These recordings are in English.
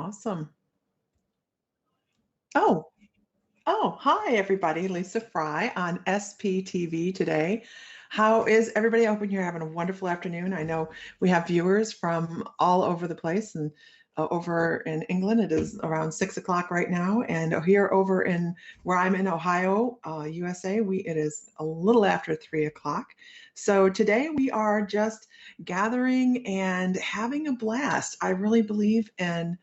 Awesome. Oh, hi everybody. Lisa Fry on SPTV today. How is everybody? I hope you're having a wonderful afternoon. I know we have viewers from all over the place, and over in England, it is around 6 o'clock right now. And here over in where I'm in Ohio, USA, it is a little after 3 o'clock. So today we are just gathering and having a blast. I really believe in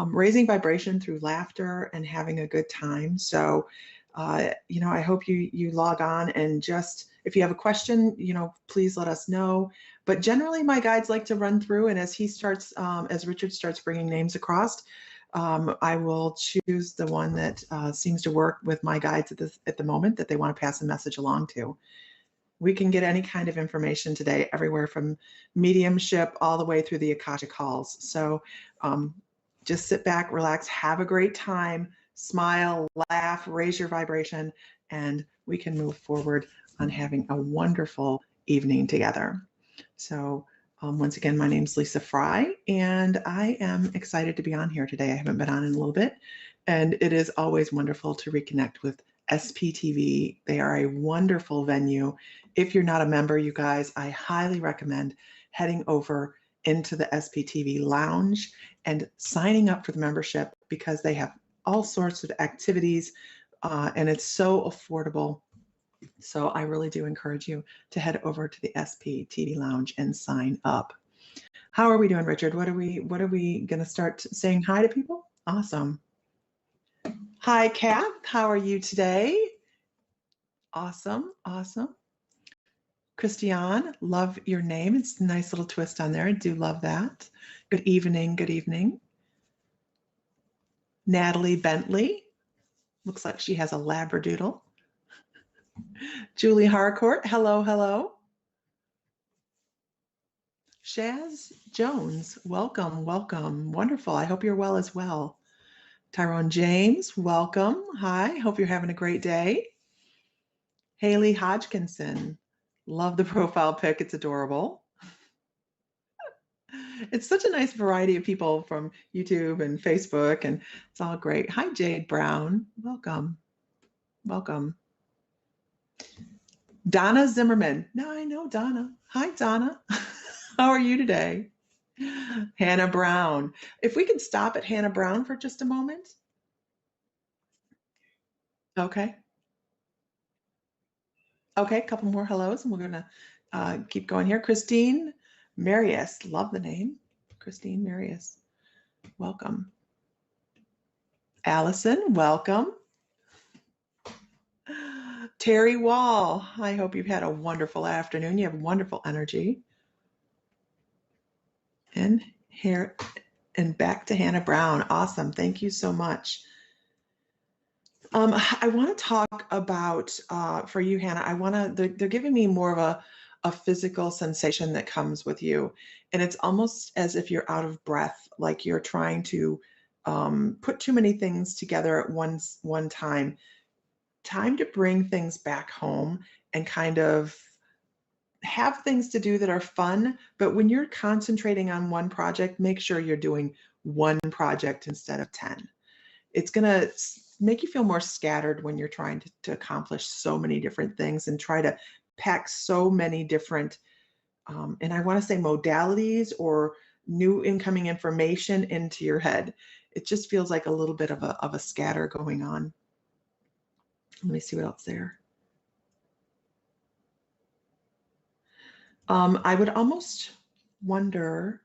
raising vibration through laughter and having a good time. So, I hope you log on and just if you have a question, please let us know. But generally, my guides like to run through, and as Richard starts bringing names across, I will choose the one that seems to work with my guides at the moment that they want to pass a message along to. We can get any kind of information today, everywhere from mediumship all the way through the Akashic calls. So just sit back, relax, have a great time, smile, laugh, raise your vibration, and we can move forward on having a wonderful evening together. So once again, my name's Lisa Fry, and I am excited to be on here today. I haven't been on in a little bit, and it is always wonderful to reconnect with SPTV. They are a wonderful venue. If you're not a member, you guys, I highly recommend heading over into the SPTV lounge and signing up for the membership, because they have all sorts of activities and it's so affordable. So I really do encourage you to head over to the SPTV lounge and sign up. How are we doing, Richard? What are we going to start saying hi to people? Awesome. Hi, Kath. How are you today? Awesome. Christiane, love your name. It's a nice little twist on there. I do love that. Good evening. Natalie Bentley. Looks like she has a Labradoodle. Julie Harcourt. Hello. Shaz Jones. Welcome. Wonderful. I hope you're well as well. Tyrone James. Welcome. Hi. Hope you're having a great day. Haley Hodgkinson. Love the profile pic. It's adorable. It's such a nice variety of people from YouTube and Facebook, and it's all great. Hi, Jade Brown. Welcome. Donna Zimmerman. No, I know Donna. Hi, Donna. How are you today? Hannah Brown. If we could stop at Hannah Brown for just a moment. Okay, a couple more hellos, and we're going to keep going here. Christine Marius. Love the name. Christine Marius. Welcome. Allison, welcome. Terry Wall, I hope you've had a wonderful afternoon. You have wonderful energy. And here and back to Hannah Brown. Awesome. Thank you so much. I want to talk about for you, Hannah. They're giving me more of a physical sensation that comes with you, and it's almost as if you're out of breath, like you're trying to put too many things together at one time. Time to bring things back home and kind of have things to do that are fun. But when you're concentrating on one project, make sure you're doing one project instead of 10. It's going to make you feel more scattered when you're trying to accomplish so many different things and try to pack so many different, and I want to say modalities or new incoming information into your head. It just feels like a little bit of a scatter going on. Let me see what else there. I would almost wonder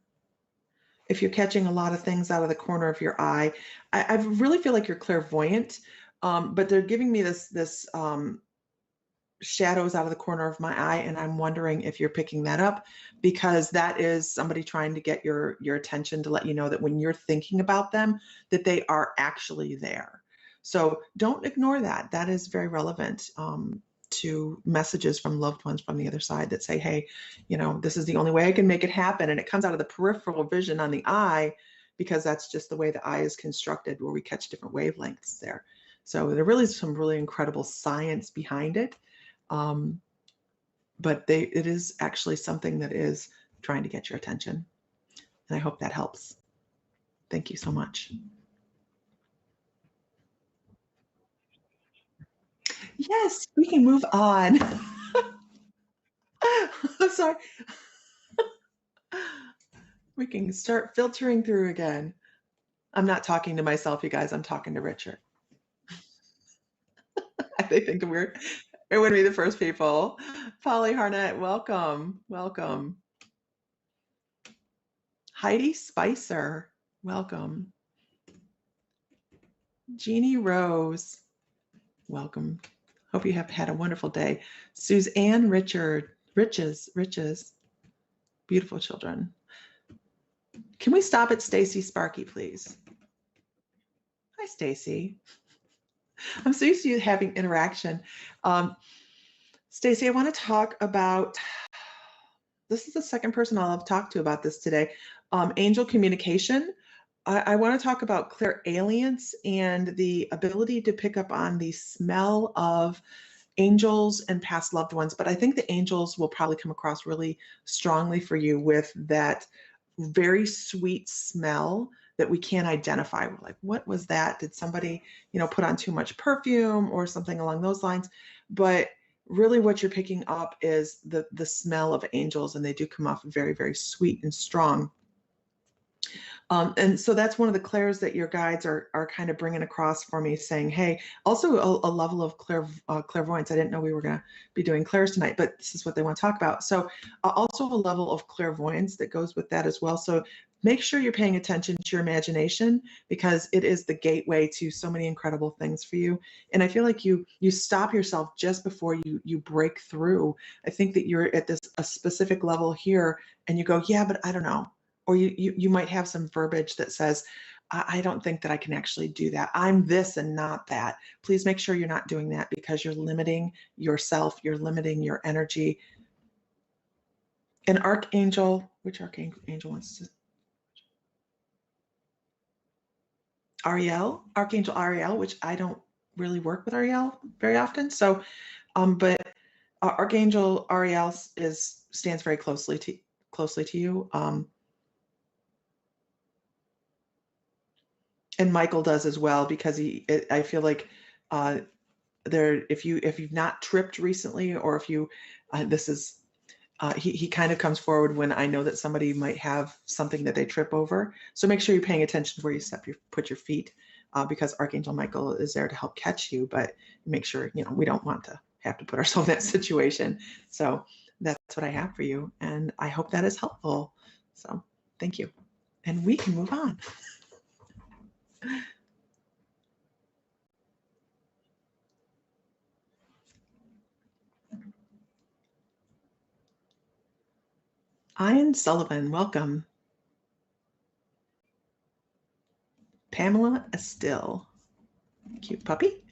if you're catching a lot of things out of the corner of your eye. I really feel like you're clairvoyant, but they're giving me this shadows out of the corner of my eye, and I'm wondering if you're picking that up, because that is somebody trying to get your attention, to let you know that when you're thinking about them, that they are actually there. So don't ignore that. That is very relevant to messages from loved ones from the other side that say, hey, this is the only way I can make it happen. And it comes out of the peripheral vision on the eye, because that's just the way the eye is constructed, where we catch different wavelengths there. So there really is some really incredible science behind it. But it is actually something that is trying to get your attention. And I hope that helps. Thank you so much. Yes, we can move on. I'm sorry. We can start filtering through again. I'm not talking to myself, you guys. I'm talking to Richard. They think it would be the first people. Polly Harnett, welcome. Welcome. Heidi Spicer, welcome. Jeannie Rose, welcome. Hope you have had a wonderful day. Suzanne Richard, Riches, beautiful children. Can we stop at Stacy Sparky, please? Hi, Stacy. I'm so used to you having interaction. Stacy, I want to talk about, this is the second person I'll have talked to about this today, angel communication. I want to talk about clairalience and the ability to pick up on the smell of angels and past loved ones. But I think the angels will probably come across really strongly for you with that very sweet smell that we can't identify. We're like, what was that? Did somebody, put on too much perfume or something along those lines? But really what you're picking up is the smell of angels, and they do come off very, very sweet and strong. And so that's one of the clairs that your guides are kind of bringing across for me, saying, hey, also a level of clairvoyance. I didn't know we were going to be doing clairs tonight, but this is what they want to talk about. So also a level of clairvoyance that goes with that as well. So make sure you're paying attention to your imagination, because it is the gateway to so many incredible things for you. And I feel like you stop yourself just before you break through. I think that you're at a specific level here and you go, yeah, but I don't know. Or you might have some verbiage that says, I don't think that I can actually do that. I'm this and not that. Please make sure you're not doing that, because you're limiting yourself. You're limiting your energy. An archangel, which archangel wants to? Arielle, Archangel Arielle, which I don't really work with Arielle very often. So, but Archangel Arielle stands very closely to you. And Michael does as well, because I feel like if you've not tripped recently, or if you he kind of comes forward when I know that somebody might have something that they trip over. So make sure you're paying attention to where you put your feet, because Archangel Michael is there to help catch you, but make sure, we don't want to have to put ourselves in that situation. So that's what I have for you, and I hope that is helpful. So thank you, and we can move on. Ian Sullivan, welcome. Pamela Estill, cute puppy.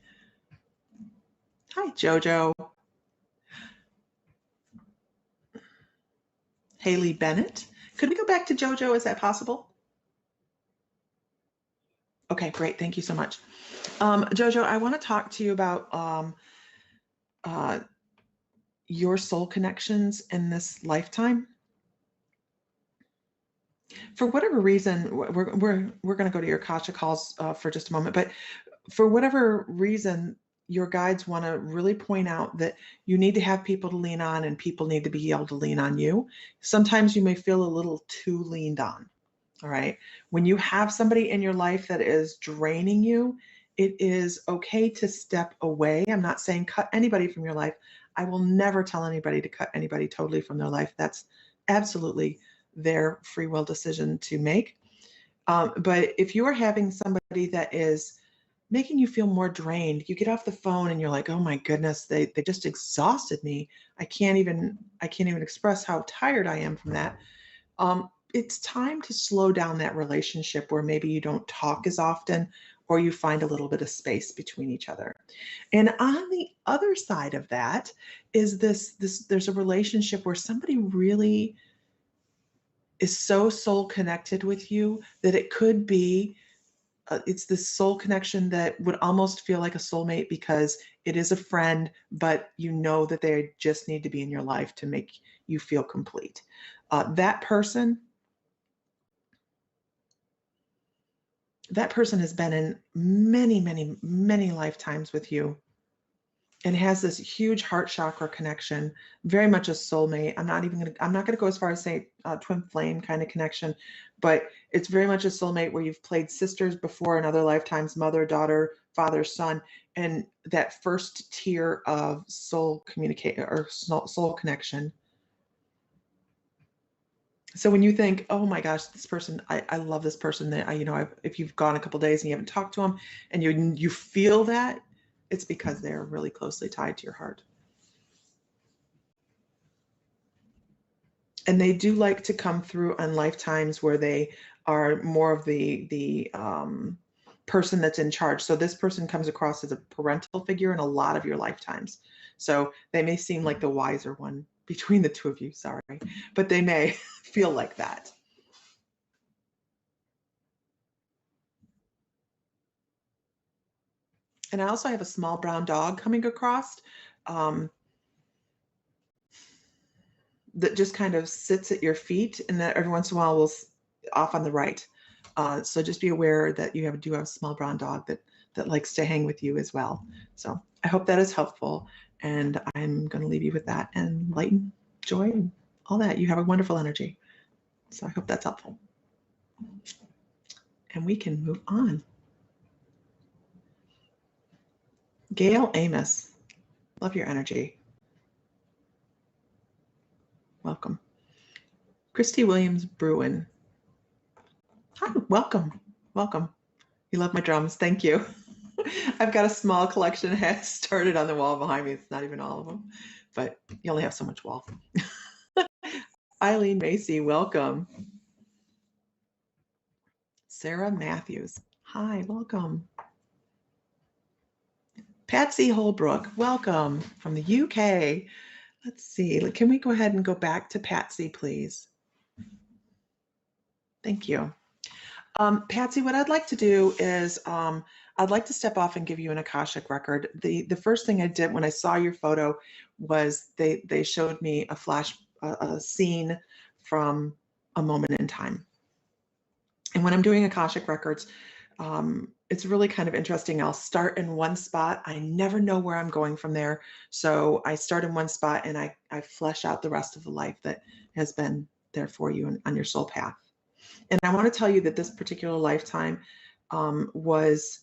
Hi, Jojo. Haley Bennett. Could we go back to Jojo? Is that possible? Okay, great. Thank you so much. Jojo, I want to talk to you about your soul connections in this lifetime. For whatever reason, we're going to go to your Akasha calls for just a moment, but for whatever reason, your guides want to really point out that you need to have people to lean on, and people need to be able to lean on you. Sometimes you may feel a little too leaned on. All right. When you have somebody in your life that is draining you, it is okay to step away. I'm not saying cut anybody from your life. I will never tell anybody to cut anybody totally from their life. That's absolutely their free will decision to make. But if you are having somebody that is making you feel more drained, you get off the phone and you're like, oh my goodness, they just exhausted me. I can't even express how tired I am from that. It's time to slow down that relationship, where maybe you don't talk as often, or you find a little bit of space between each other. And on the other side of that is there's a relationship where somebody really is so soul connected with you that it could be it's this soul connection that would almost feel like a soulmate, because it is a friend, but you know that they just need to be in your life to make you feel complete. That person that person has been in many, many, many lifetimes with you and has this huge heart chakra connection, very much a soulmate. I'm not gonna go as far as say twin flame kind of connection, but it's very much a soulmate where you've played sisters before in other lifetimes, mother, daughter, father, son, and that first tier of soul communicate or soul connection. So when you think, oh my gosh, this person, I love this person, that if you've gone a couple days and you haven't talked to them and you feel that, it's because they're really closely tied to your heart. And they do like to come through on lifetimes where they are more of the person that's in charge. So this person comes across as a parental figure in a lot of your lifetimes. So they may seem like the wiser one between the two of you, sorry, but they may feel like that. And I also have a small brown dog coming across that just kind of sits at your feet, and that every once in a while will off on the right. So just be aware that you do have a small brown dog that likes to hang with you as well. So I hope that is helpful, and I'm going to leave you with that, and light and joy and all that. You have a wonderful energy. So I hope that's helpful. And we can move on. Gail Amos, love your energy. Welcome. Christy Williams Bruin. Hi, welcome. Welcome. You love my drums. Thank you. I've got a small collection has started on the wall behind me. It's not even all of them, but you only have so much wall. Eileen Macy, welcome. Sarah Matthews. Hi, welcome. Patsy Holbrook, welcome from the UK. Let's see. Can we go ahead and go back to Patsy, please? Thank you. Patsy, what I'd like to do is I'd like to step off and give you an Akashic record. The first thing I did when I saw your photo was they showed me a scene from a moment in time. And when I'm doing Akashic records, it's really kind of interesting. I'll start in one spot. I never know where I'm going from there. So I start in one spot and I flesh out the rest of the life that has been there for you on your soul path. And I want to tell you that this particular lifetime was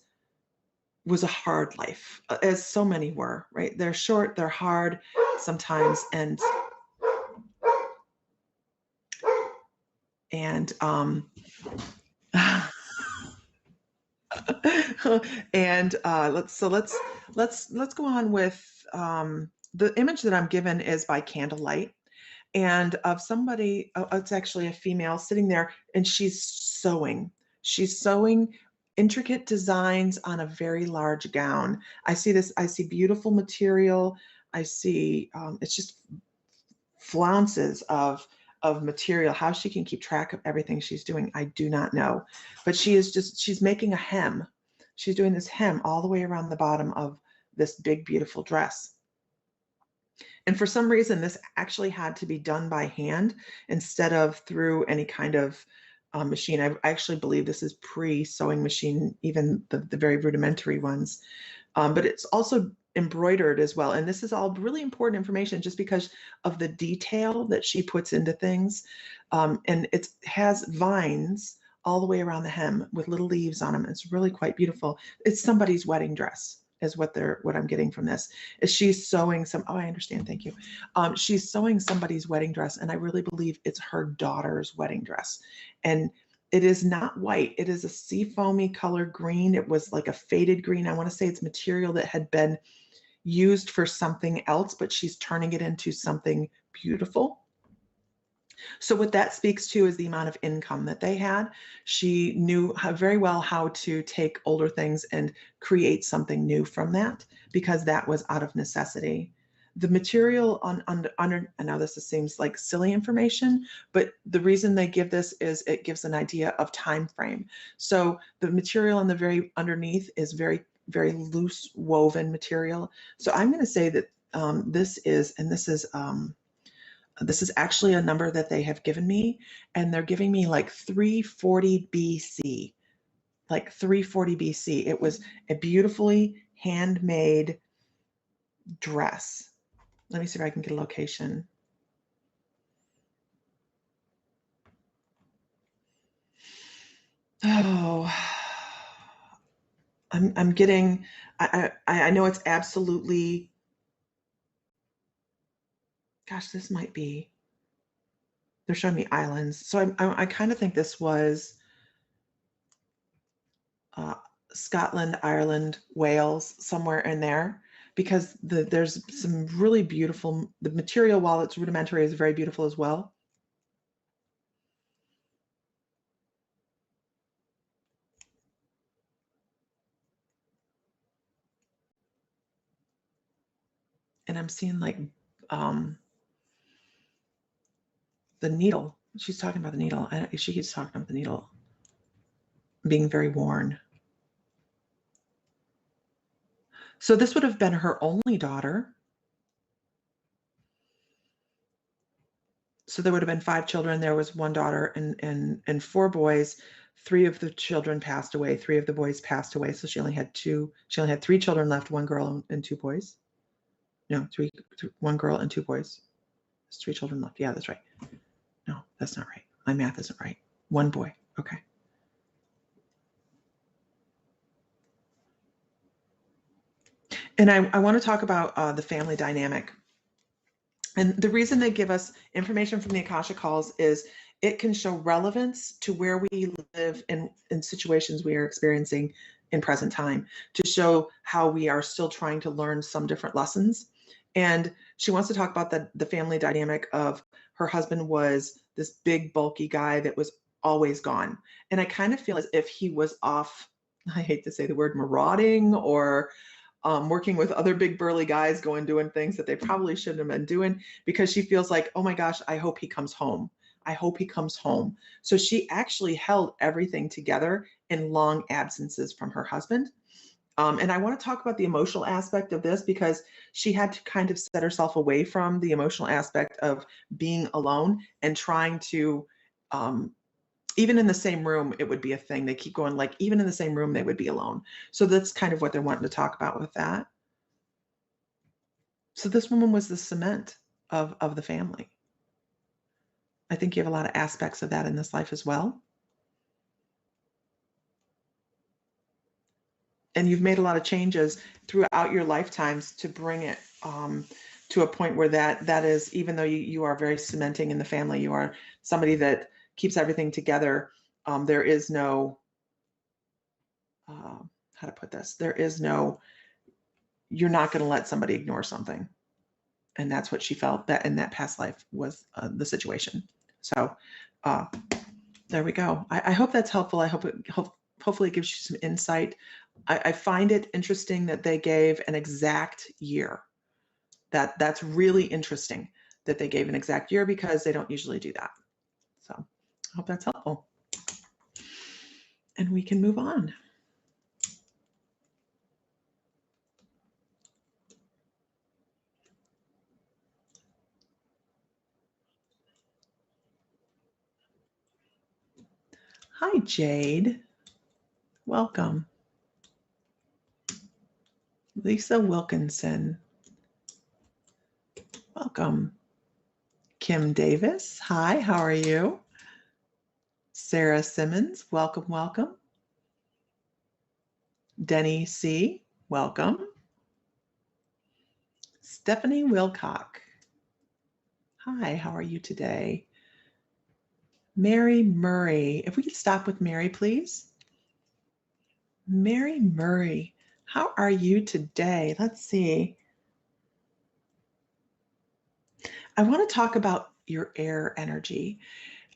a hard life, as so many were, right? They're short, they're hard sometimes, and and let's go on with the image that I'm given is by candlelight, and of somebody. It's actually a female sitting there, and she's sewing. She's sewing intricate designs on a very large gown. I see beautiful material. I see it's just flounces of material. How she can keep track of everything she's doing, I do not know. But she's making a hem. She's doing this hem all the way around the bottom of this big, beautiful dress. And for some reason, this actually had to be done by hand instead of through any kind of machine. I actually believe this is pre-sewing machine, even the very rudimentary ones. But it's also embroidered as well. And this is all really important information just because of the detail that she puts into things. And it has vines all the way around the hem with little leaves on them. It's really quite beautiful. It's somebody's wedding dress is what I'm getting from this. Is she's sewing I understand, thank you. She's sewing somebody's wedding dress, and I really believe it's her daughter's wedding dress. And it is not white. It is a seafoamy color green. It was like a faded green. I want to say it's material that had been used for something else, but she's turning it into something beautiful. So what that speaks to is the amount of income that they had. She knew very well how to take older things and create something new from that, because that was out of necessity. The material under, I know this seems like silly information, but the reason they give this is it gives an idea of time frame. So the material on the very underneath is very, very loose woven material. So I'm going to say that this is actually a number that they have given me, and they're giving me like 340 BC. like 340 BC. It was a beautifully handmade dress. Let me see if I can get a location. Oh, I'm getting, I know it's absolutely, gosh, this might be, they're showing me islands. So I kind of think this was Scotland, Ireland, Wales, somewhere in there, because there's some really beautiful, the material, while it's rudimentary, is very beautiful as well. And I'm seeing like the needle. She's talking about the needle. She keeps talking about the needle being very worn. So this would have been her only daughter. So there would have been 5 children. There was 1 daughter and 4 boys. 3 of the children passed away. 3 of the boys passed away. So she only had 2. She only had 3 children left, 1 girl and 2 boys. No, 1 girl and 2 boys. There's 3 children left. Yeah, that's right. No, that's not right. My math isn't right. 1 boy. Okay. And I want to talk about the family dynamic. And the reason they give us information from the Akasha calls is it can show relevance to where we live in situations we are experiencing in present time, to show how we are still trying to learn some different lessons. And she wants to talk about the family dynamic of her husband was this big, bulky guy that was always gone. And I kind of feel as if he was off, I hate to say the word marauding, or working with other big burly guys, doing things that they probably shouldn't have been doing, because she feels like, oh my gosh, I hope he comes home. I hope he comes home. So she actually held everything together in long absences from her husband. And I want to talk about the emotional aspect of this, because she had to kind of set herself away from the emotional aspect of being alone and trying to, even in the same room, it would be a thing. They keep going, like, even in the same room, they would be alone. So that's kind of what they're wanting to talk about with that. So this woman was the cement of the family. I think you have a lot of aspects of that in this life as well. And you've made a lot of changes throughout your lifetimes to bring it to a point where that is, even though you are very cementing in the family, you are somebody that keeps everything together. There is no, how to put this, there is no, you're not going to let somebody ignore something. And that's what she felt that in that past life was the situation. So there we go. I hope that's helpful. I hope hopefully it gives you some insight. I find it interesting that they gave an exact year. That's really interesting that they gave an exact year, because they don't usually do that. So I hope that's helpful. And we can move on. Hi, Jade. Welcome. Lisa Wilkinson. Welcome. Kim Davis. Hi, how are you? Sarah Simmons. Welcome, welcome. Denny C. Welcome. Stephanie Wilcock. Hi, how are you today? Mary Murray. If we could stop with Mary, please. Mary Murray, how are you today? Let's see. I want to talk about your air energy.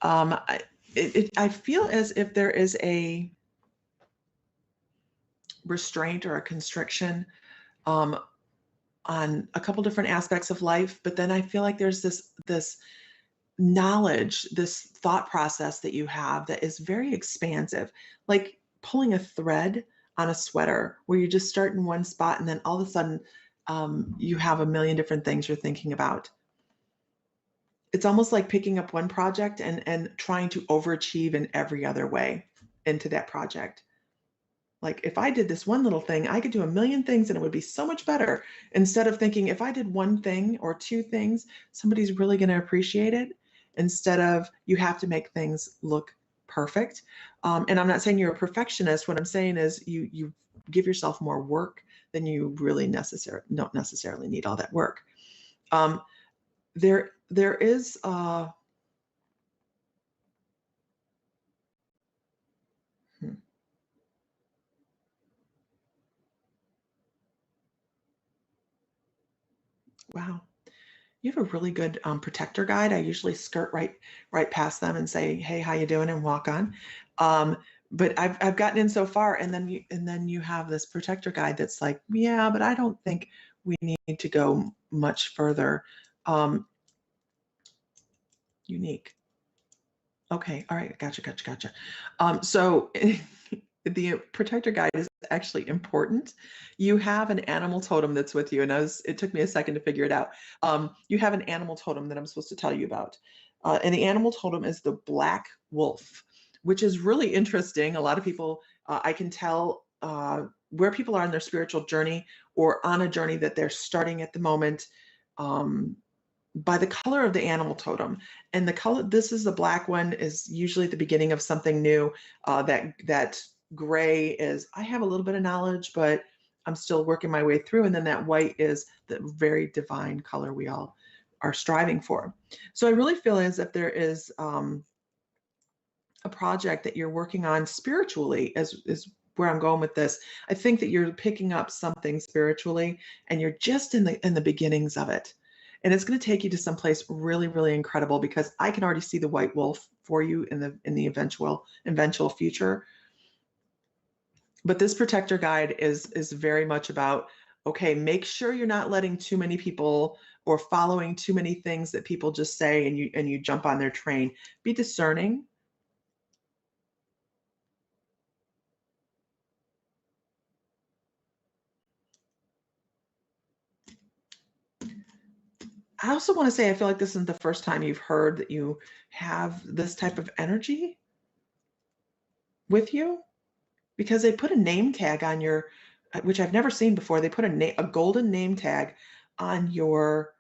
I feel as if there is a restraint or a constriction on a couple different aspects of life, but then I feel like there's this knowledge, this thought process that you have that is very expansive, like pulling a thread on a sweater, where you just start in one spot and then all of a sudden you have a million different things you're thinking about. It's almost like picking up one project and trying to overachieve in every other way into that project. Like if I did this one little thing, I could do a million things and it would be so much better. Instead of thinking if I did one thing or two things, somebody's really going to appreciate it. Instead of you have to make things look perfect. And I'm not saying you're a perfectionist. What I'm saying is you give yourself more work than you really don't necessarily need all that work. There is wow. You have a really good protector guide. I usually skirt right past them and say, "Hey, how you doing?" and walk on. But I've gotten in so far, and then you have this protector guide that's like, "Yeah, but I don't think we need to go much further." Unique. Okay, all right, gotcha. So the protector guide is actually important. You have an animal totem that's with you, and it took me a second to figure it out. You have an animal totem that I'm supposed to tell you about. And the animal totem is the black wolf, which is really interesting. A lot of people, I can tell where people are in their spiritual journey or on a journey that they're starting at the moment. By the color of the animal totem. And the color, this is the black one, is usually at the beginning of something new. That gray is, I have a little bit of knowledge, but I'm still working my way through. And then that white is the very divine color we all are striving for. So I really feel as if there is a project that you're working on spiritually, is where I'm going with this. I think that you're picking up something spiritually and you're just in the beginnings of it. And it's going to take you to someplace really, really incredible, because I can already see the white wolf for you in the eventual future. But this protector guide is very much about, okay, make sure you're not letting too many people or following too many things that people just say and you jump on their train. Be discerning. I also want to say, I feel like this isn't the first time you've heard that you have this type of energy with you, because they put a name tag on your, which I've never seen before. They put a golden name tag on your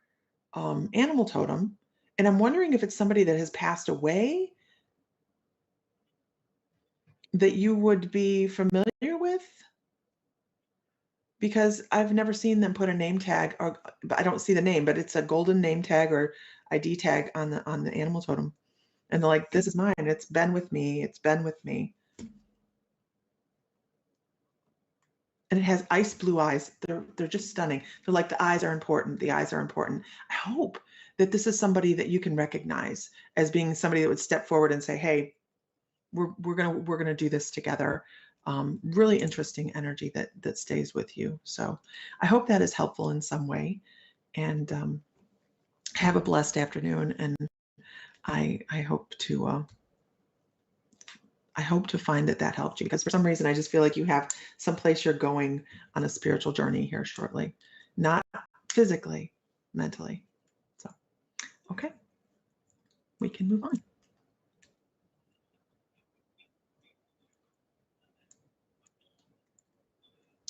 animal totem. And I'm wondering if it's somebody that has passed away that you would be familiar with, because I've never seen them put a name tag, or I don't see the name, but it's a golden name tag or ID tag on the animal totem. And they're like, this is mine. It's been with me. It's been with me. And it has ice blue eyes. They're just stunning. They're like, the eyes are important. The eyes are important. I hope that this is somebody that you can recognize as being somebody that would step forward and say, hey, we're gonna do this together. Really interesting energy that stays with you. So I hope that is helpful in some way. And have a blessed afternoon. And I hope to find that helped you, because for some reason I just feel like you have someplace you're going on a spiritual journey here shortly, not physically, mentally. So, okay, we can move on.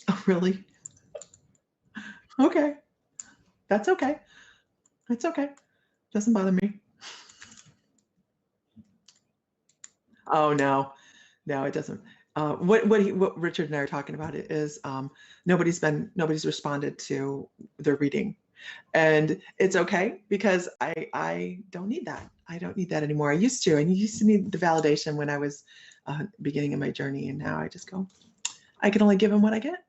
Oh, really? Okay. That's okay. It's okay. Doesn't bother me. Oh, no, it doesn't. What Richard and I are talking about is nobody's responded to their reading, and it's okay, because I don't need that. I don't need that anymore. I used to need the validation when I was beginning of my journey, and now I just go, I can only give them what I get.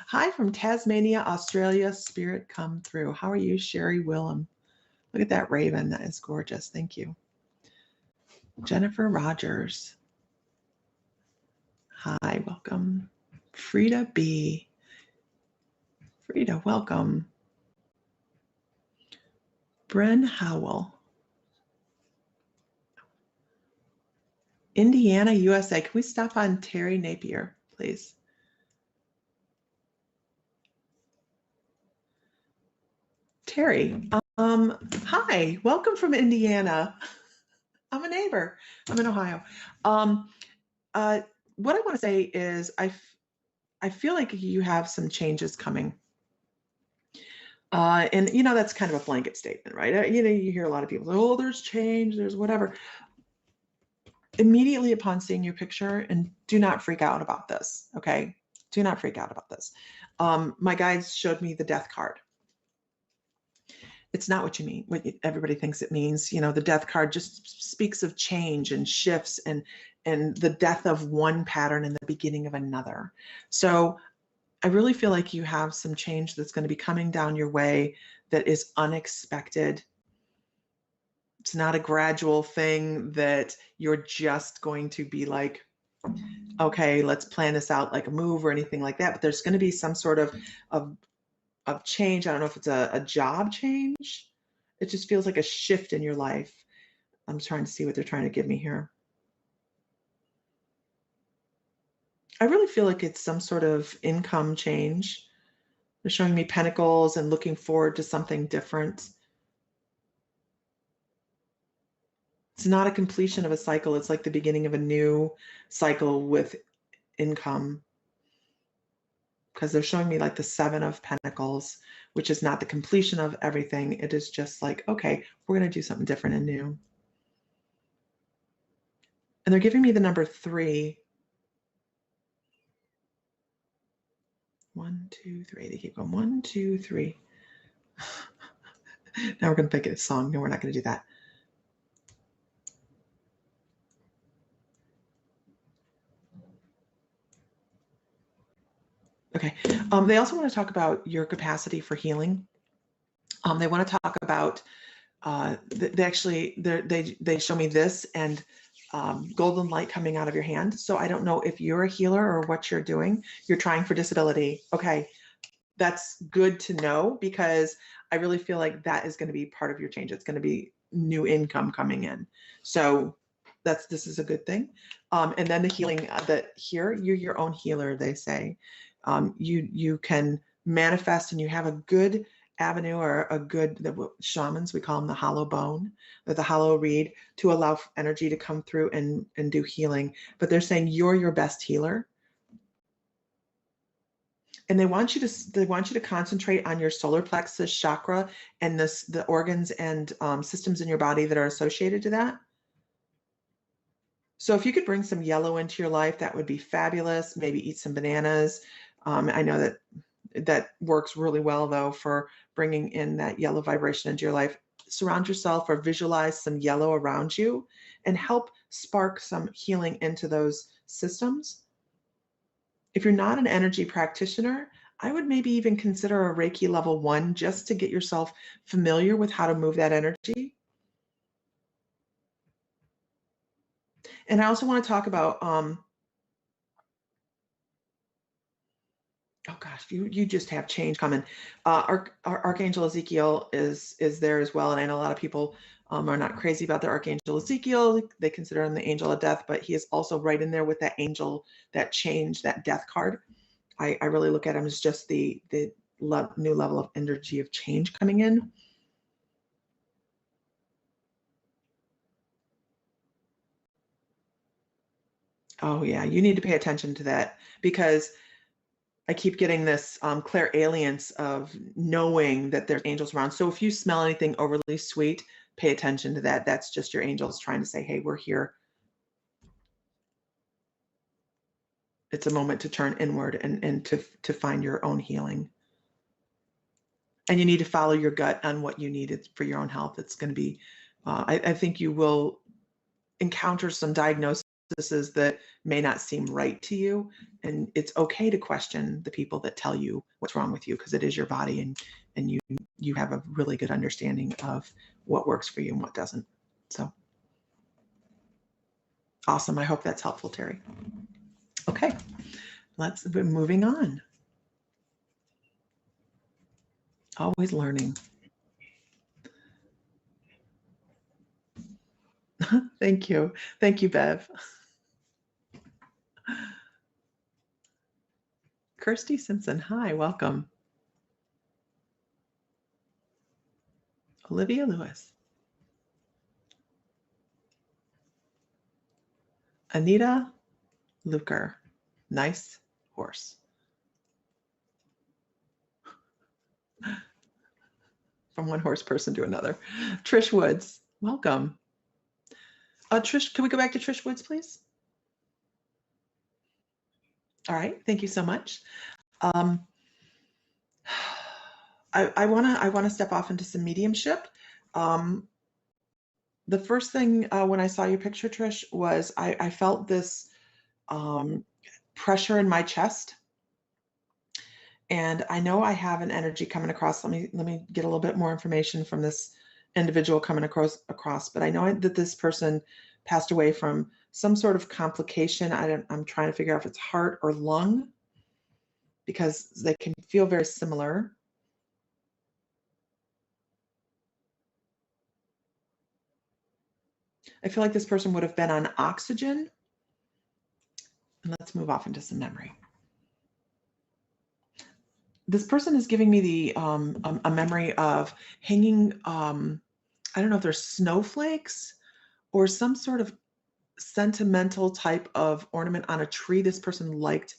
Hi from Tasmania, Australia. Spirit come through. How are you, Sherry Willem? Look at that raven. That is gorgeous. Thank you. Jennifer Rogers. Hi, welcome. Frida B. Frida, welcome. Bren Howell. Indiana, USA. Can we stop on Terry Napier, please? Terry, hi, welcome from Indiana. I'm a neighbor. I'm in Ohio. What I want to say is I feel like you have some changes coming. And that's kind of a blanket statement, right? You hear a lot of people say, oh, there's change, there's whatever. Immediately upon seeing your picture, and do not freak out about this, okay? Do not freak out about this. My guides showed me the death card. It's not what you mean, what everybody thinks it means. The death card just speaks of change and shifts and the death of one pattern and the beginning of another. So I really feel like you have some change that's going to be coming down your way that is unexpected. It's not a gradual thing that you're just going to be like, okay, let's plan this out like a move or anything like that. But there's going to be some sort of change. I don't know if it's a job change. It just feels like a shift in your life. I'm trying to see what they're trying to give me here. I really feel like it's some sort of income change. They're showing me pentacles and looking forward to something different. It's not a completion of a cycle. It's like the beginning of a new cycle with income. Because they're showing me like the Seven of Pentacles, which is not the completion of everything. It is just like, okay, we're going to do something different and new. And they're giving me the number 3. 1, 2, 3. They keep going 1, 2, 3. Now we're going to pick a song. No, we're not going to do that. Okay. They also want to talk about your capacity for healing. They want to talk about. They show me this and golden light coming out of your hand. So I don't know if you're a healer or what you're doing. You're trying for disability. Okay. That's good to know, because I really feel like that is going to be part of your change. It's going to be new income coming in. So this is a good thing. And then the healing that here, you're your own healer, they say. You can manifest, and you have a good avenue, or a good, the shamans, we call them the hollow bone or the hollow reed, to allow energy to come through and do healing. But they're saying you're your best healer. And they want you to concentrate on your solar plexus chakra and the organs and systems in your body that are associated to that. So if you could bring some yellow into your life, that would be fabulous. Maybe eat some bananas. I know that works really well, though, for bringing in that yellow vibration into your life. Surround yourself or visualize some yellow around you and help spark some healing into those systems. If you're not an energy practitioner, I would maybe even consider a Reiki level 1, just to get yourself familiar with how to move that energy. And I also want to talk about, oh gosh, you just have change coming. Archangel Ezekiel is there as well. And I know a lot of people are not crazy about their Archangel Ezekiel. They consider him the angel of death, but he is also right in there with that angel, that change, that death card. I really look at him as just the new level of energy of change coming in. Oh yeah, you need to pay attention to that, because I keep getting this clairalience of knowing that there's angels around. So if you smell anything overly sweet, pay attention to that. That's just your angels trying to say, hey, we're here. It's a moment to turn inward and to find your own healing. And you need to follow your gut on what you need for your own health. It's going to be, I think you will encounter some diagnoses that may not seem right to you. And it's okay to question the people that tell you what's wrong with you, because it is your body, and you have a really good understanding of what works for you and what doesn't. So awesome. I hope that's helpful, Terry. Okay, let's be moving on. Always learning. Thank you. Thank you, Bev. Kirsty Simpson, hi, welcome. Olivia Lewis. Anita Luker, nice horse. from one horse person to another. Trish Woods, welcome. Trish, can we go back to Trish Woods, please? All right, thank you so much. I wanna step off into some mediumship. The first thing when I saw your picture, Trish, was I felt this pressure in my chest, and I know I have an energy coming across. Let me get a little bit more information from this individual coming across. But I know that this person passed away from some sort of complication. I'm trying to figure out if it's heart or lung, because they can feel very similar. I feel like this person would have been on oxygen. And let's move off into some memory. This person is giving me the a memory of hanging, I don't know if there's snowflakes or some sort of sentimental type of ornament on a tree. This person liked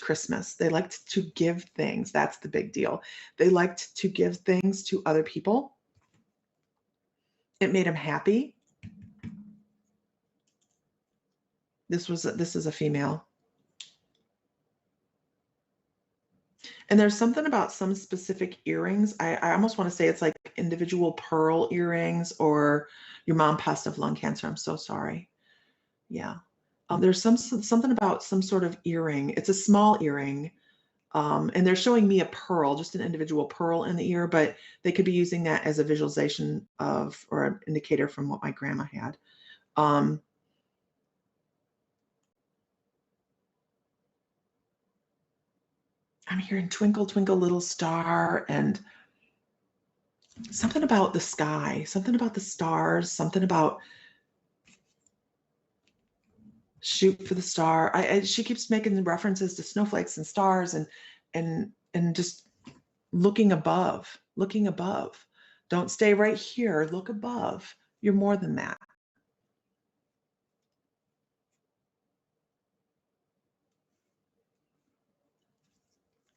Christmas. They liked to give things. That's the big deal. They liked to give things to other people. It made them happy. This is a female. And there's something about some specific earrings. I almost want to say it's like individual pearl earrings, or your mom passed of lung cancer. I'm so sorry. Yeah. There's something about some sort of earring. It's a small earring. And they're showing me a pearl, just an individual pearl in the ear, but they could be using that as a visualization of, or an indicator from what my grandma had. I'm hearing Twinkle, Twinkle, Little Star, and something about the sky, something about the stars, something about shoot for the star. She keeps making references to snowflakes and stars and just looking above, looking above. Don't stay right here, look above. You're more than that.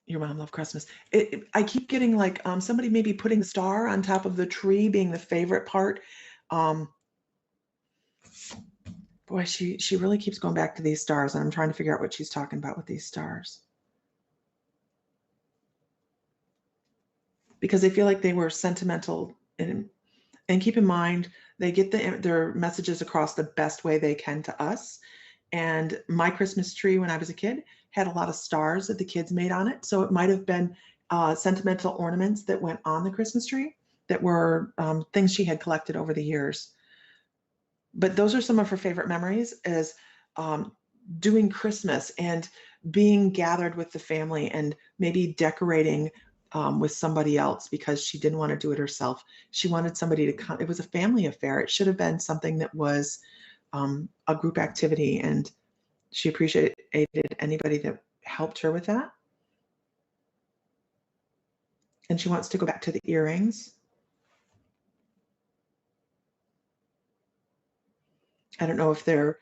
Your mom loved Christmas. I keep getting like somebody maybe putting the star on top of the tree being the favorite part. Boy, she really keeps going back to these stars, and I'm trying to figure out what she's talking about with these stars. Because they feel like they were sentimental, and keep in mind, they get their messages across the best way they can to us. And my Christmas tree when I was a kid had a lot of stars that the kids made on it. So it might have been sentimental ornaments that went on the Christmas tree that were things she had collected over the years. But those are some of her favorite memories, is doing Christmas and being gathered with the family and maybe decorating with somebody else, because she didn't want to do it herself. She wanted somebody to come. It was a family affair. It should have been something that was a group activity, and she appreciated anybody that helped her with that. And she wants to go back to the earrings. I don't know if they're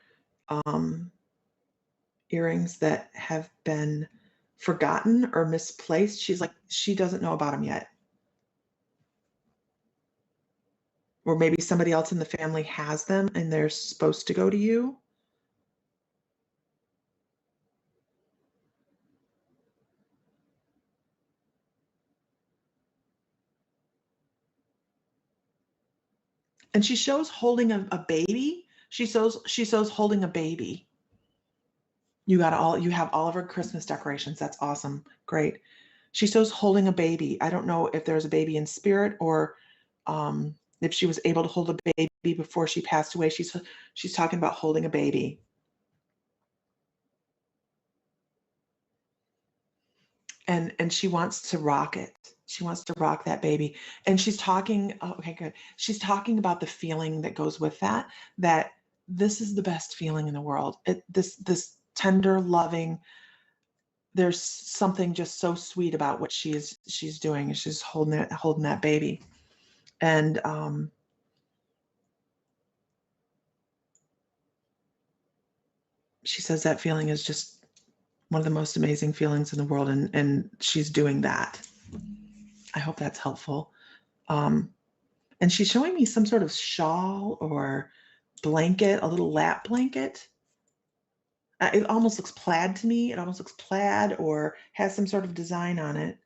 earrings that have been forgotten or misplaced. She's like, she doesn't know about them yet. Or maybe somebody else in the family has them and they're supposed to go to you. And she shows holding a baby. She shows holding a baby. You have all of her Christmas decorations. That's awesome. Great. She shows holding a baby. I don't know if there's a baby in spirit, or if she was able to hold a baby before she passed away. She's talking about holding a baby. And she wants to rock it. She wants to rock that baby. And she's talking, oh, okay, good. She's talking about the feeling that goes with that this is the best feeling in the world. This tender, loving, there's something just so sweet about what she's doing. She's holding that baby. And she says that feeling is just one of the most amazing feelings in the world, and she's doing that. I hope that's helpful. And she's showing me some sort of shawl or blanket, a little lap blanket. It almost looks plaid to me. It almost looks plaid or has some sort of design on it.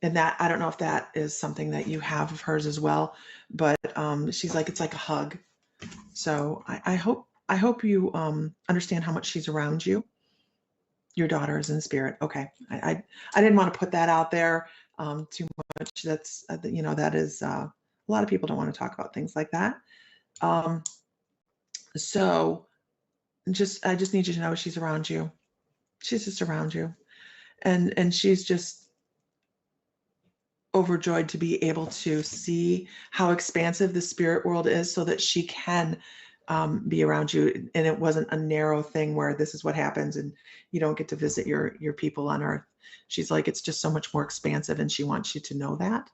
And that, I don't know if that is something that you have of hers as well, but she's like, it's like a hug. So I hope you understand how much she's around you. Your daughter is in spirit. Okay. I didn't want to put that out there too much. That's, that is, a lot of people don't want to talk about things like that. So I just need you to know she's around you. She's just around you. And she's just overjoyed to be able to see how expansive the spirit world is so that she can be around you. And it wasn't a narrow thing where this is what happens and you don't get to visit your people on earth. She's like, it's just so much more expansive, and she wants you to know that,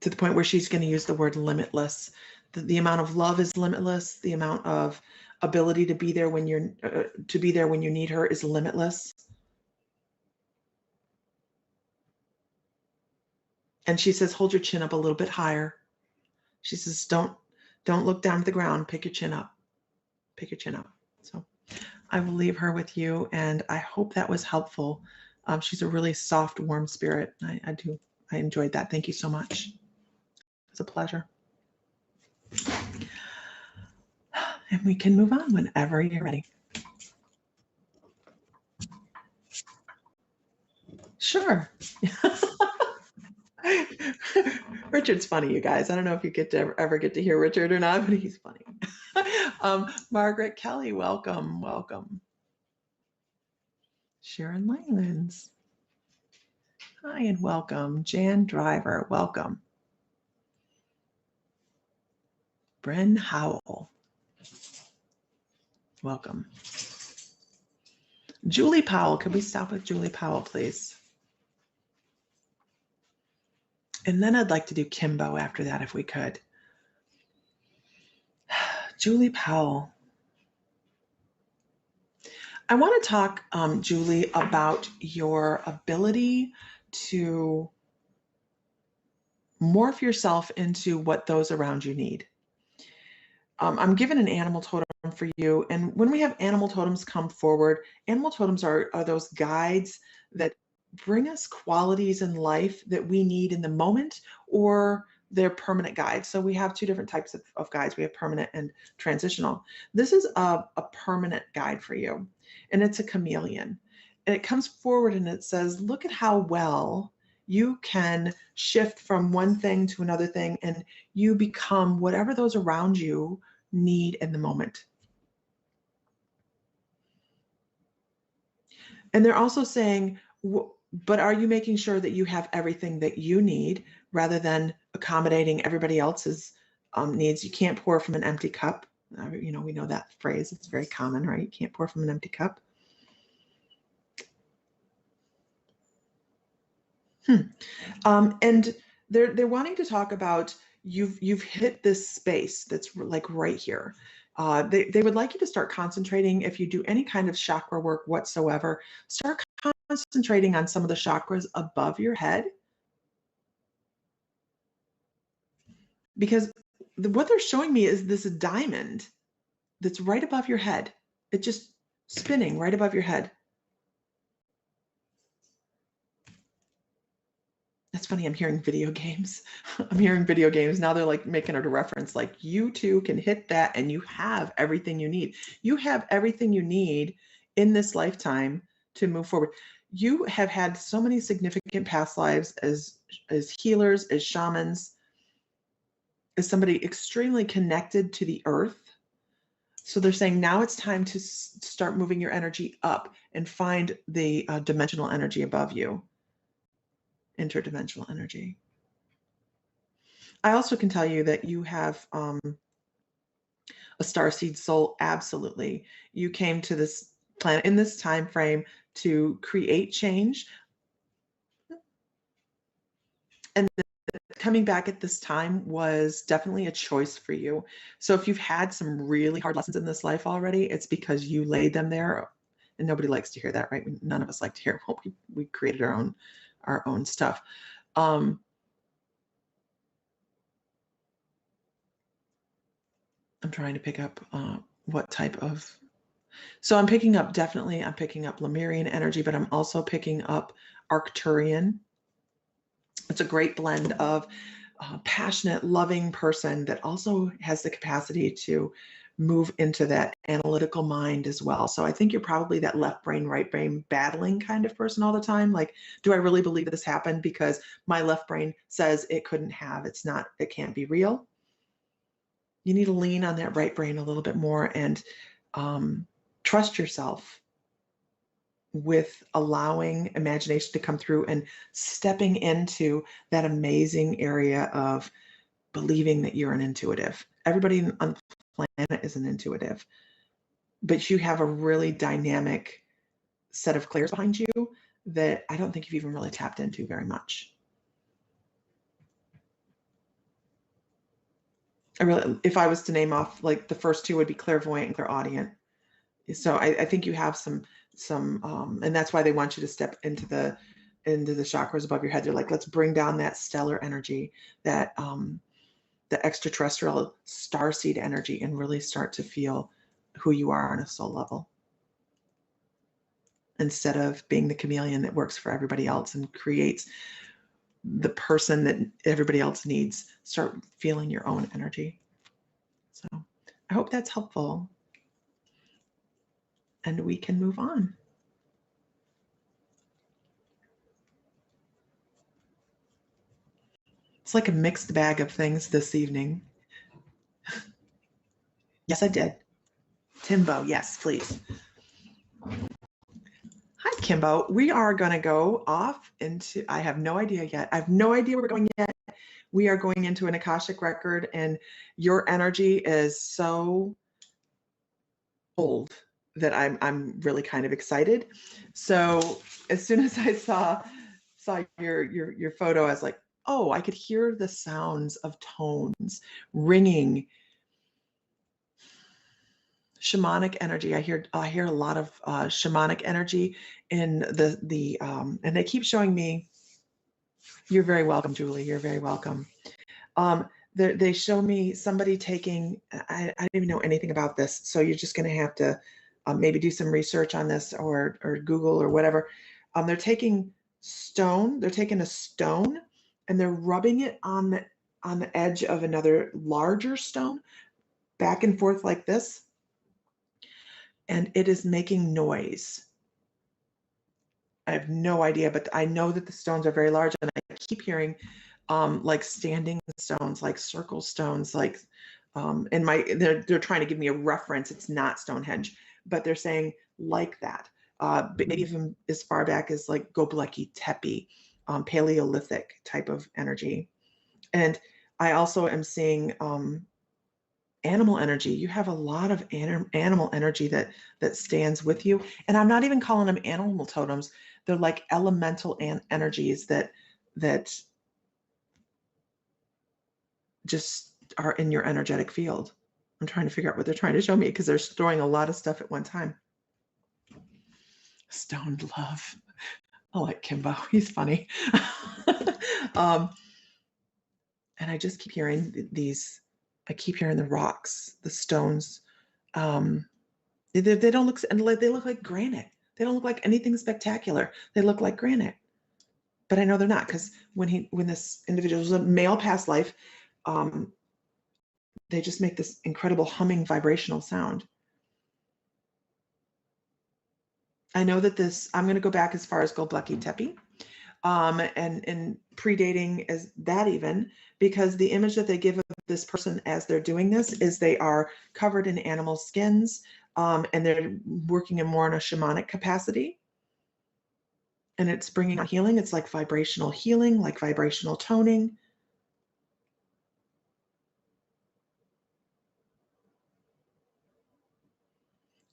to the point where she's going to use the word limitless. The amount of love is limitless. The amount of ability to be there when you need her is limitless. And she says, hold your chin up a little bit higher. She says, don't look down at the ground. Pick your chin up. Pick your chin up. So I will leave her with you, and I hope that was helpful. She's a really soft, warm spirit. I enjoyed that. Thank you so much. It's a pleasure. And we can move on whenever you're ready. Sure. Richard's funny, you guys. I don't know if you ever get to hear Richard or not, but he's funny. Margaret Kelly, welcome, welcome. Sharon Langlands. Hi and welcome. Jan Driver, welcome. Bren Howell, welcome. Julie Powell, could we stop with Julie Powell, please? And then I'd like to do Kimbo after that, if we could. Julie Powell. I want to talk, Julie, about your ability to morph yourself into what those around you need. I'm given an animal totem for you. And when we have animal totems come forward, animal totems are those guides that bring us qualities in life that we need in the moment, or they're permanent guides. So we have two different types of guides. We have permanent and transitional. This is a permanent guide for you, and it's a chameleon. And it comes forward and it says, look at how well you can shift from one thing to another thing, and you become whatever those around you need in the moment. And they're also saying, but are you making sure that you have everything that you need rather than accommodating everybody else's needs? You can't pour from an empty cup. We know that phrase. It's very common, right? You can't pour from an empty cup. And they're wanting to talk about you've hit this space that's like right here. They would like you to start concentrating, if you do any kind of chakra work whatsoever, start concentrating on some of the chakras above your head. Because what they're showing me is this diamond that's right above your head. It's just spinning right above your head. That's funny. I'm hearing video games. I'm hearing video games. Now they're like making it a reference, like you too can hit that and you have everything you need. You have everything you need in this lifetime to move forward. You have had so many significant past lives as healers, as shamans, as somebody extremely connected to the earth. So they're saying now it's time to start moving your energy up and find the dimensional energy above you. Interdimensional energy. I also can tell you that you have a starseed soul. Absolutely. You came to this planet in this time frame to create change. And coming back at this time was definitely a choice for you. So if you've had some really hard lessons in this life already, it's because you laid them there. And nobody likes to hear that, right? None of us like to hear, well, we created our own stuff. I'm trying to pick up what type of. So I'm picking up Lemurian energy, but I'm also picking up Arcturian. It's a great blend of passionate, loving person that also has the capacity to move into that analytical mind as well. So I think you're probably that left brain, right brain battling kind of person all the time. Like, do I really believe that this happened? Because my left brain says it couldn't have, it can't be real. You need to lean on that right brain a little bit more and trust yourself with allowing imagination to come through and stepping into that amazing area of believing that you're an intuitive. Everybody on the planet is an intuitive, but you have a really dynamic set of clairs behind you that I don't think you've even really tapped into very much. If I was to name off, like the first two would be clairvoyant and clairaudient. So I think you have some, and that's why they want you to step into the chakras above your head. They're like, let's bring down that stellar energy, that the extraterrestrial starseed energy, and really start to feel who you are on a soul level, instead of being the chameleon that works for everybody else and creates the person that everybody else needs. Start feeling your own energy. So I hope that's helpful, and we can move on. It's like a mixed bag of things this evening. Yes, I did. Timbo, yes, please. Hi, Kimbo. We are going to go off into, I have no idea yet. I have no idea where we're going yet. We are going into an Akashic record, and your energy is so old that I'm really kind of excited. So as soon as I saw your photo, I was like, oh, I could hear the sounds of tones ringing. Shamanic energy. I hear a lot of shamanic energy in the and they keep showing me. You're very welcome, Julie. You're very welcome. They show me somebody taking. I don't even know anything about this, so you're just going to have to maybe do some research on this, or Google or whatever. They're taking stone. They're taking a stone and they're rubbing it on the edge of another larger stone, back and forth like this. And it is making noise. I have no idea, but I know that the stones are very large, and I keep hearing like standing stones, like circle stones, like they're trying to give me a reference. It's not Stonehenge, but they're saying like that. But maybe even as far back as like Göbekli Tepe, Paleolithic type of energy. And I also am seeing animal energy. You have a lot of animal energy that stands with you, and I'm not even calling them animal totems. They're like elemental energies that just are in your energetic field. I'm trying to figure out what they're trying to show me, because they're storing a lot of stuff at one time. Stoned love. I like Kimbo. He's funny. And I just keep hearing these. I keep hearing the rocks, the stones. They don't look, and they look like granite. They don't look like anything spectacular. They look like granite, but I know they're not, because when this individual was a male past life, they just make this incredible humming vibrational sound. I know that I'm going to go back as far as Göbekli Tepe, and predating as that even, because the image that they give of this person as they're doing this is they are covered in animal skins, and they're working in more in a shamanic capacity. And it's bringing on healing. It's like vibrational healing, like vibrational toning.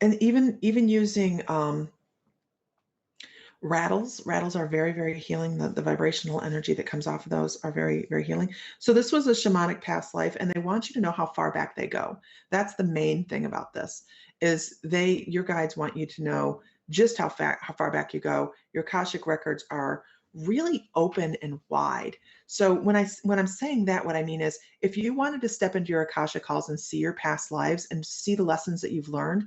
And even using Rattles are very, very healing. The vibrational energy that comes off of those are very, very healing. So this was a shamanic past life, and they want you to know how far back they go. That's the main thing about this, is your guides want you to know just how far back you go. Your Akashic records are really open and wide. So when I'm saying that, what I mean is, if you wanted to step into your Akashic calls and see your past lives and see the lessons that you've learned,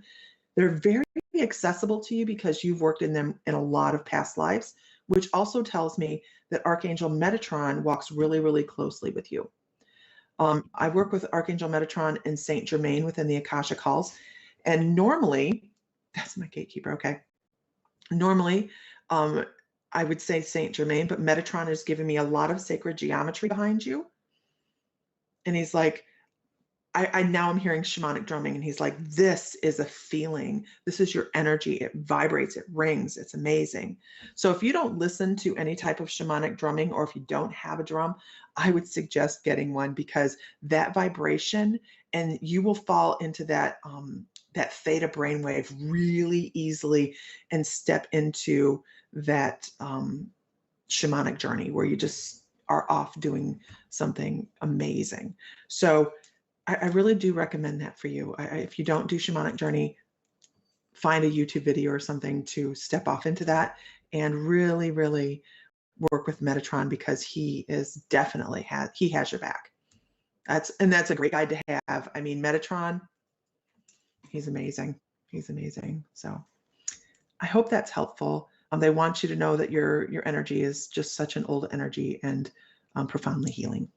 they're very accessible to you because you've worked in them in a lot of past lives, which also tells me that Archangel Metatron walks really, really closely with you. I work with Archangel Metatron and Saint Germain within the Akashic Halls. And normally, that's my gatekeeper, okay. Normally, I would say Saint Germain, but Metatron has given me a lot of sacred geometry behind you. And he's like, I now I'm hearing shamanic drumming, and he's like, this is a feeling. This is your energy. It vibrates, it rings, it's amazing. So if you don't listen to any type of shamanic drumming, or if you don't have a drum, I would suggest getting one, because that vibration, and you will fall into that theta brainwave really easily and step into that shamanic journey where you just are off doing something amazing. So I really do recommend that for you. If you don't do shamanic journey, find a YouTube video or something to step off into that and really, really work with Metatron, because he is definitely has your back. That's a great guide to have. I mean, Metatron, he's amazing. He's amazing. So I hope that's helpful. They want you to know that your energy is just such an old energy and profoundly healing.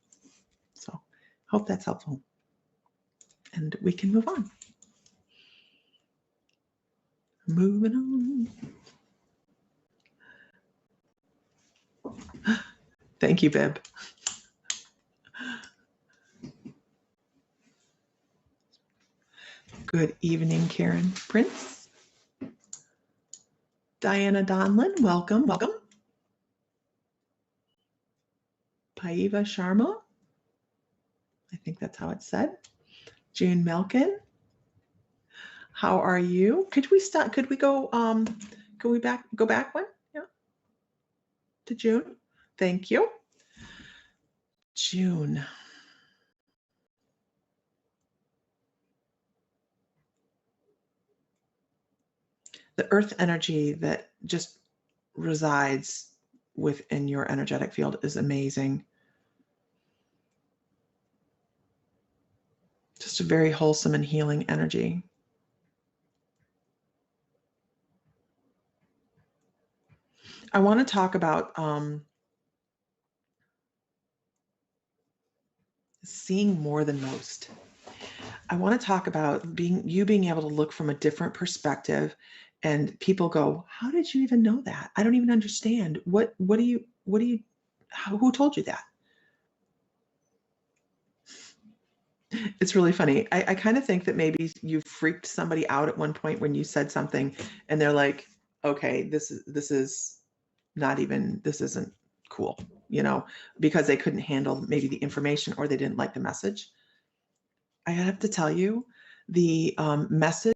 So hope that's helpful. And we can move on. Moving on. Thank you, Bib. Good evening, Karen Prince. Diana Donlin, welcome, welcome. Paiva Sharma, I think that's how it's said. June Melkin, how are you? Could we start? Could we go? Could we go back one? Yeah. To June. Thank you. June. The earth energy that just resides within your energetic field is amazing. Just a very wholesome and healing energy. I want to talk about seeing more than most. I want to talk about being able to look from a different perspective, and people go, how did you even know that? I don't even understand. Who told you that? It's really funny. I kind of think that maybe you freaked somebody out at one point when you said something, and they're like, okay, this isn't cool, because they couldn't handle maybe the information, or they didn't like the message. I have to tell you, the message,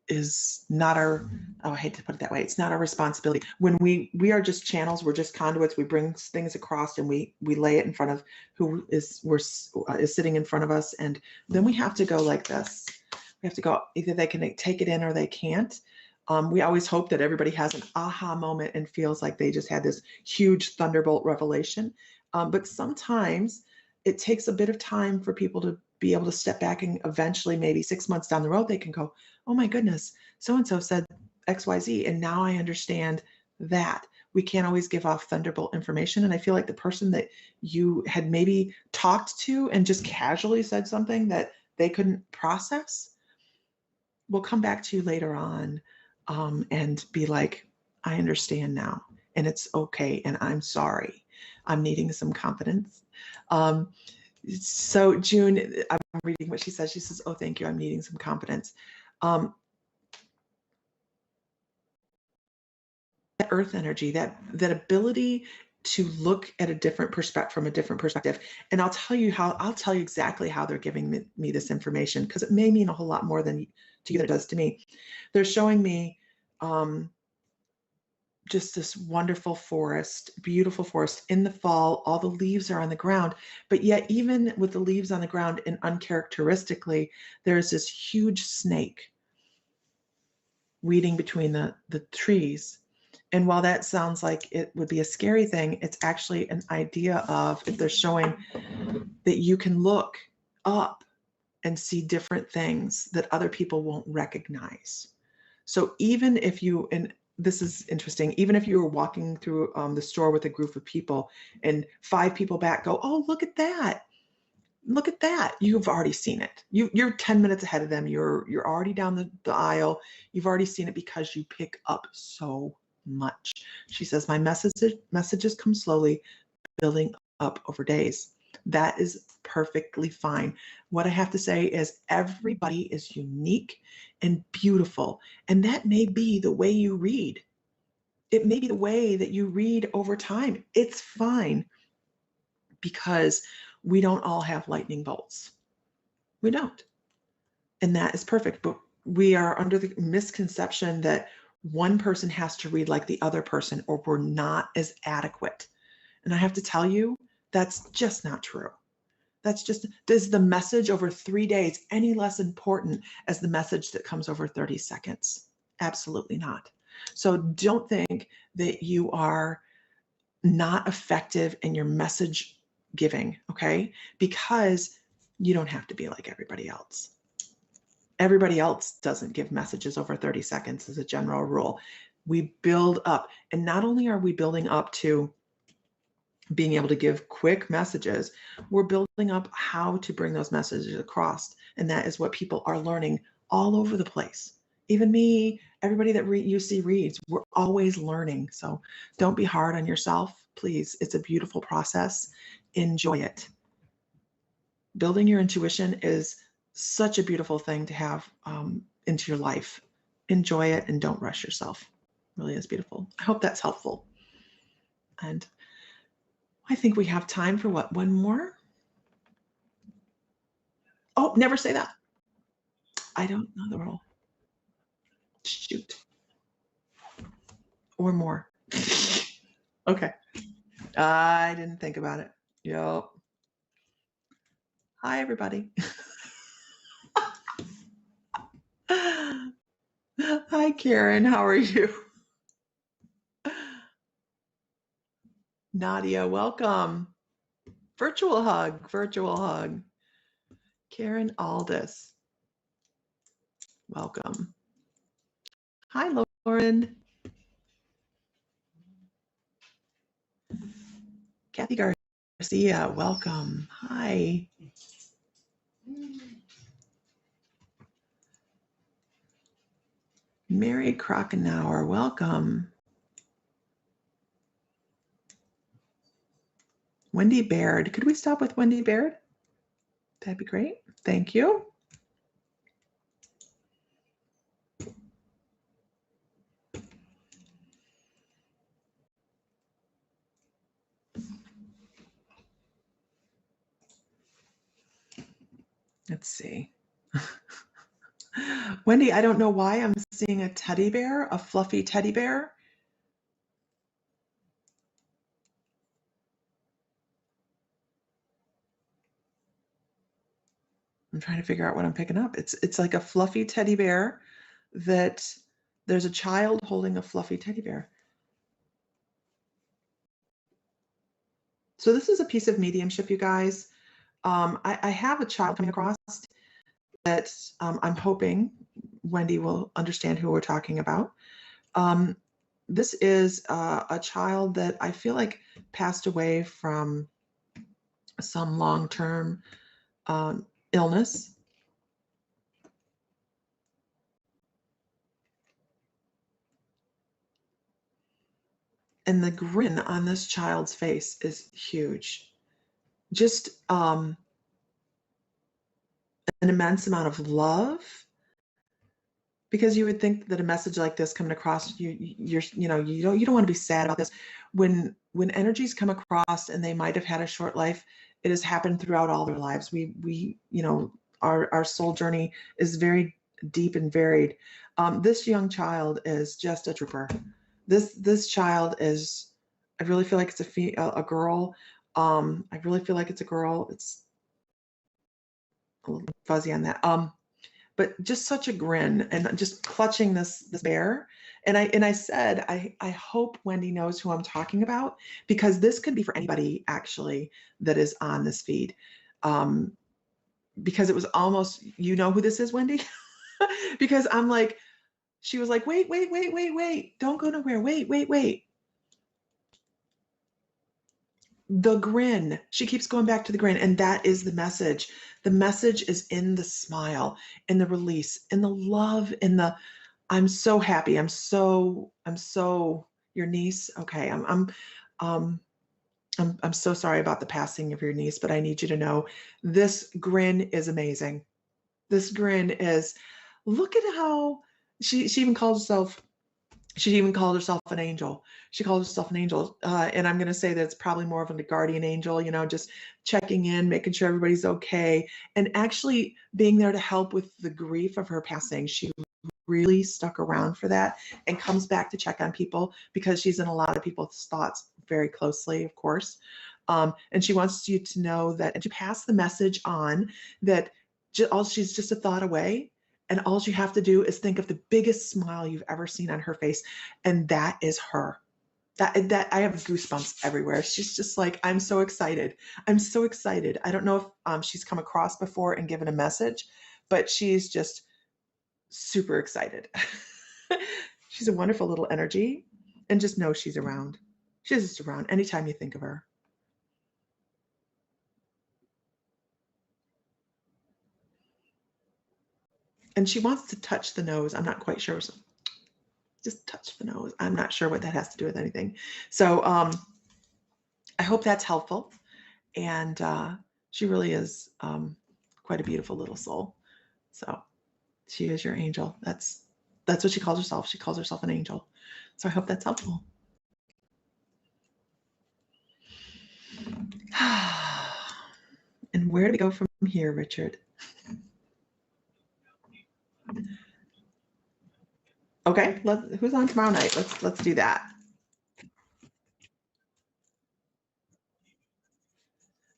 is not our, I hate to put it that way, it's not our responsibility. When we are just channels, we're just conduits, we bring things across, and we lay it in front of who is sitting in front of us, and then we have to go like this. We have to go, either they can take it in or they can't. We always hope that everybody has an aha moment and feels like they just had this huge thunderbolt revelation. But sometimes it takes a bit of time for people to be able to step back, and eventually, maybe 6 months down the road, they can go, oh my goodness, so-and-so said XYZ, and now I understand that. We can't always give off thunderbolt information. And I feel like the person that you had maybe talked to and just casually said something that they couldn't process will come back to you later on and be like, I understand now, and it's okay, and I'm sorry. I'm needing some confidence. So June, I'm reading what she says. She says, oh, thank you. I'm needing some confidence. That earth energy, that ability to look at a different perspective, from a different perspective. And I'll tell you exactly how they're giving me this information, because it may mean a whole lot more to you than it does to me. They're showing me just this wonderful forest, beautiful forest. In the fall, all the leaves are on the ground, but yet even with the leaves on the ground and uncharacteristically, there's this huge snake weeding between the trees. And while that sounds like it would be a scary thing, it's actually an idea of, if they're showing that you can look up and see different things that other people won't recognize. So even if you, and this is interesting, even if you were walking through the store with a group of people and 5 people back go, oh, look at that. Look at that. You've already seen it. You're 10 minutes ahead of them. You're already down the aisle. You've already seen it because you pick up so much. She says, my messages come slowly, building up over days. That is perfectly fine. What I have to say is everybody is unique and beautiful. And that may be the way you read. It may be the way that you read over time. It's fine, because we don't all have lightning bolts. We don't. And that is perfect. But we are under the misconception that one person has to read like the other person or we're not as adequate. And I have to tell you, that's just not true. Is the message over 3 days any less important as the message that comes over 30 seconds? Absolutely not. So don't think that you are not effective in your message giving, okay? Because you don't have to be like everybody else. Everybody else doesn't give messages over 30 seconds as a general rule. We build up, and not only are we building up to being able to give quick messages, we're building up how to bring those messages across. And that is what people are learning all over the place. Even me, everybody that you see reads, we're always learning. So don't be hard on yourself, please. It's a beautiful process. Enjoy it. Building your intuition is such a beautiful thing to have into your life. Enjoy it and don't rush yourself. It really is beautiful. I hope that's helpful. And I think we have time for what, one more? Oh, never say that. I don't know the rule. Shoot. Or more. Okay. I didn't think about it. Yep. Hi, everybody. Hi, Karen. How are you? Nadia, welcome. Virtual hug, virtual hug. Karen Aldis, welcome. Hi, Lauren. Kathy Garcia, welcome. Hi. Mary Krakauer, welcome. Wendy Baird. Could we stop with Wendy Baird? That'd be great. Thank you. Let's see. Wendy, I don't know why I'm seeing a teddy bear, a fluffy teddy bear. I'm trying to figure out what I'm picking up. It's like a fluffy teddy bear that there's a child holding a fluffy teddy bear. So this is a piece of mediumship, you guys. I have a child coming across that I'm hoping Wendy will understand who we're talking about. This is a child that I feel like passed away from some long-term illness. And the grin on this child's face is huge. Just an immense amount of love, because you would think that a message like this coming across you don't want to be sad about this. When energies come across and they might have had a short life, it has happened throughout all their lives. We our soul journey is very deep and varied. This young child is just a trooper. This child is, I really feel like it's a girl. I really feel like it's a girl. It's a little fuzzy on that. But just such a grin and just clutching this bear. And I said, I hope Wendy knows who I'm talking about, because this could be for anybody actually that is on this feed. Because it was almost, you know who this is, Wendy? Because I'm like, she was like, wait, don't go nowhere. Wait. The grin. She keeps going back to the grin. And that is the message. The message is in the smile, in the release, in the love, in the, I'm so happy. I'm so your niece. Okay. I'm so sorry about the passing of your niece, but I need you to know this grin is amazing. This grin is, look at how she even called herself. She even called herself an angel. She called herself an angel. And I'm going to say that it's probably more of a guardian angel, just checking in, making sure everybody's okay, and actually being there to help with the grief of her passing. She really stuck around for that and comes back to check on people because she's in a lot of people's thoughts very closely, of course. And she wants you to know that, and to pass the message on that she's just a thought away. And all you have to do is think of the biggest smile you've ever seen on her face. And that is her. That I have goosebumps everywhere. She's just like, I'm so excited. I'm so excited. I don't know if she's come across before and given a message, but she's just super excited. She's a wonderful little energy, and just know she's around. She's just around anytime you think of her. And she wants to touch the nose. I'm not quite sure. Just touch the nose. I'm not sure what that has to do with anything. So I hope that's helpful. And she really is quite a beautiful little soul. So she is your angel. That's what she calls herself. She calls herself an angel. So I hope that's helpful. And where do we go from here, Richard? Okay, who's on tomorrow night? Let's do that.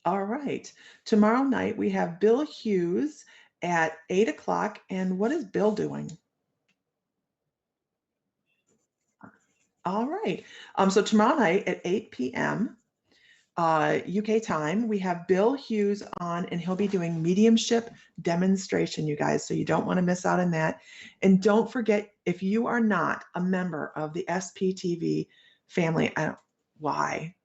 All right. Tomorrow night we have Bill Hughes at 8 o'clock. And what is Bill doing? All right. So tomorrow night at 8 p.m. UK time, we have Bill Hughes on, and he'll be doing mediumship demonstration, you guys. So you don't want to miss out on that. And don't forget, if you are not a member of the SPTV family, why?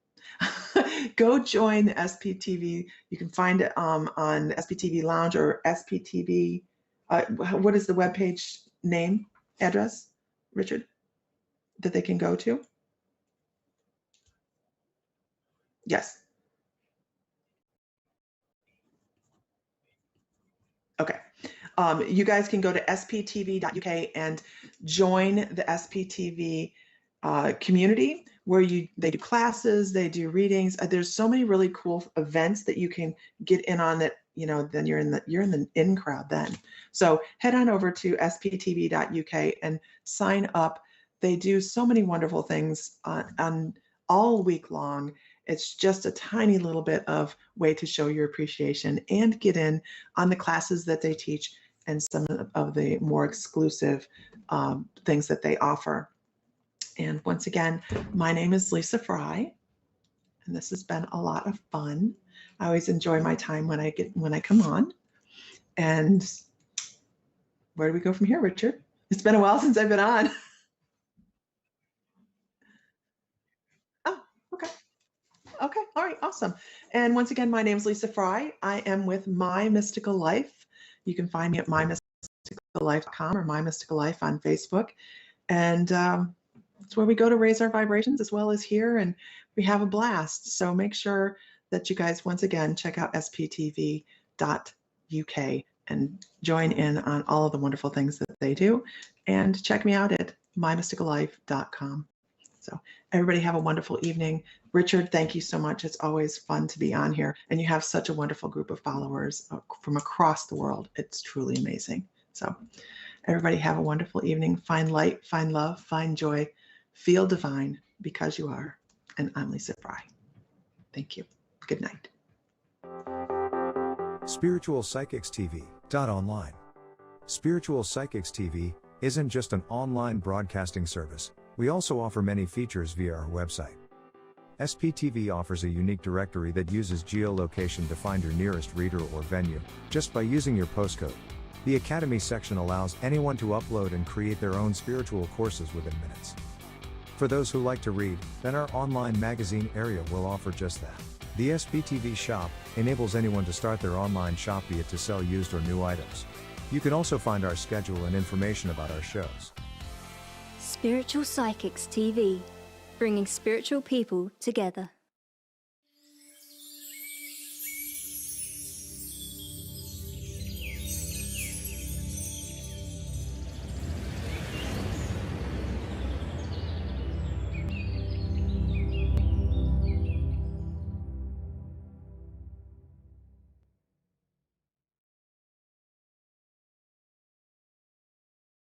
Go join the SPTV. You can find it on SPTV Lounge or SPTV. What is the webpage name, address, Richard, that they can go to? Yes. Okay. You guys can go to sptv.uk and join the SPTV community where they do classes, they do readings. There's so many really cool events that you can get in on that, then you're in the in crowd then. So head on over to sptv.uk and sign up. They do so many wonderful things on all week long. It's just a tiny little bit of way to show your appreciation and get in on the classes that they teach and some of the more exclusive things that they offer. And once again, my name is Lisa Fry, and this has been a lot of fun. I always enjoy my time when I come on. And where do we go from here, Richard? It's been a while since I've been on. Oh, okay. Okay. All right. Awesome. And once again, my name is Lisa Fry. I am with My Mystical Life. You can find me at mymysticallife.com or My Mystical Life on Facebook. And it's where we go to raise our vibrations as well as here, and we have a blast. So make sure that you guys, once again, check out sptv.uk and join in on all of the wonderful things that they do. And check me out at mymysticallife.com. So everybody have a wonderful evening. Richard, thank you so much. It's always fun to be on here. And you have such a wonderful group of followers from across the world. It's truly amazing. So Everybody have a wonderful evening. Find light, find love, find joy, feel divine because you are. And I'm Lisa Fry. Thank you. Good night. Spiritual Psychics TV. Online. Spiritual Psychics TV isn't just an online broadcasting service. We also offer many features via our website. SPTV offers a unique directory that uses geolocation to find your nearest reader or venue, just by using your postcode. The Academy section allows anyone to upload and create their own spiritual courses within minutes. For those who like to read, then our online magazine area will offer just that. The SPTV shop enables anyone to start their online shop, be it to sell used or new items. You can also find our schedule and information about our shows. Spiritual Psychics TV, bringing spiritual people together.